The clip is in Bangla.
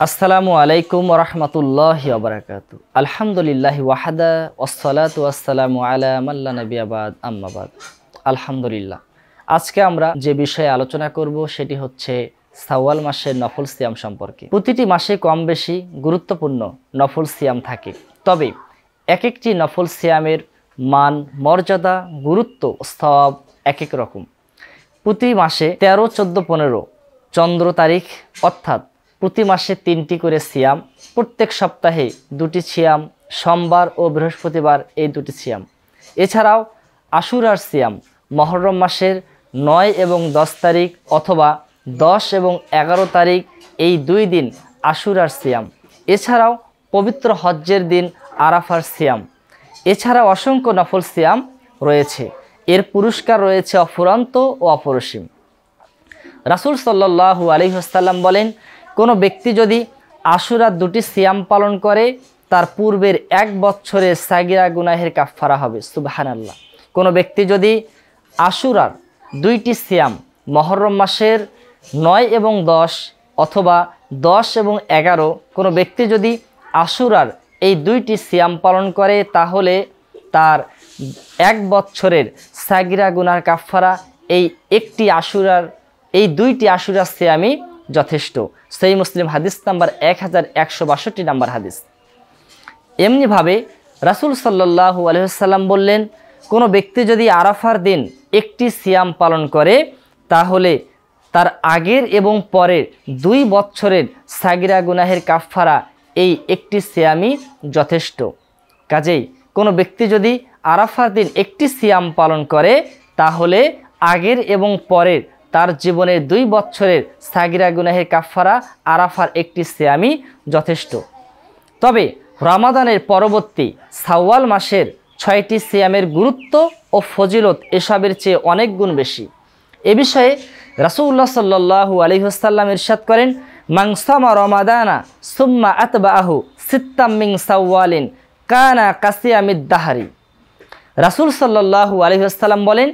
আসসালামু আলাইকুম ওরহমতুল্লাহি ওয়াবারাকাতু। আলহামদুলিল্লাহি ওয়াহদা ওয়াসসালাতু ওয়াসসালামু আলা মান লা নাবিয়্যা বাদ আম্মা বাদ। আলহামদুলিল্লাহ, আজকে আমরা যে বিষয়ে আলোচনা করব সেটি হচ্ছে শাওয়াল মাসের নফল সিয়াম সম্পর্কে। প্রতিটি মাসে কম বেশি গুরুত্বপূর্ণ নফল সিয়াম থাকে, তবে এক একটি নফল সিয়ামের মান, মর্যাদা, গুরুত্ব, সওয়াব এক এক রকম। প্রতি মাসে 13, 14, 15 চন্দ্র তারিখ অর্থাৎ প্রতি মাসে 3টি করে সিয়াম, প্রত্যেক সপ্তাহে 2টি সিয়াম, সোমবার ও বৃহস্পতিবার এই 2টি সিয়াম। এছাড়াও আশুরার সিয়াম মুহররম মাসের 9 এবং 10 তারিখ অথবা 10 এবং 11 তারিখ, এই 2 দিন আশুরার সিয়াম। এছাড়াও পবিত্র হজ্জের দিন আরাফার সিয়াম। এছাড়াও অসংখ্য নফল সিয়াম রয়েছে, এর পুরস্কার রয়েছে অফুরন্ত ও অপরিসীম। রাসূল সাল্লাল্লাহু আলাইহি ওয়াসাল্লাম বলেন, কোনো ব্যক্তি যদি আশুরার 2টি সিয়াম পালন করে তার পূর্বের 1 বছরের সাগিরা গুনাহের কাফফারা হবে। সুবহানাল্লাহ। কোনো ব্যক্তি যদি আশুরার 2টি সিয়াম মুহররম মাসের 9 এবং 10 অথবা 10 এবং 11, কোনো ব্যক্তি যদি আশুরার এই 2টি সিয়াম পালন করে তাহলে তার 1 বছরের সাগিরা গুনার কাফফারা এই 2টি আশুরার সিয়ামই যথেষ্ট। সহিহ মুসলিম হাদিস নাম্বার 1162 নাম্বার হাদিস। এমনিভাবে রাসূল সাল্লাল্লাহু আলাইহি ওয়াসাল্লাম বললেন, কোনো ব্যক্তি যদি আরাফার দিন 1টি সিয়াম পালন করে তাহলে তার আগের এবং পরের 2 বছরের সাগিরা গুনাহের কাফফারা এই 1টি সিয়ামই যথেষ্ট। কাজেই কোনো ব্যক্তি যদি আরাফার দিন 1টি সিয়াম পালন করে তাহলে আগের এবং পরের তার জীবনের 2 বছরের সাগিরা গুনাহের কাফফারা আরাফার 1টি সিয়ামই যথেষ্ট। তবে রমাদানের পরবর্তী শাওয়াল মাসের 6টি সিয়ামের গুরুত্ব ও ফজিলত এসবের চেয়ে অনেক গুণ বেশি। এ বিষয়ে রাসূলুল্লাহ সাল্লাল্লাহু আলাইহি ওয়াসাল্লাম ইরশাদ করেন, মান সামা রমাদানা সুম্মা আতবাহু সিত্তাম মিন শাওয়ালিন কানা কাসিয়ামিদ দাহরি। রাসূল সাল্লাল্লাহু আলাইহি ওয়াসাল্লাম বলেন,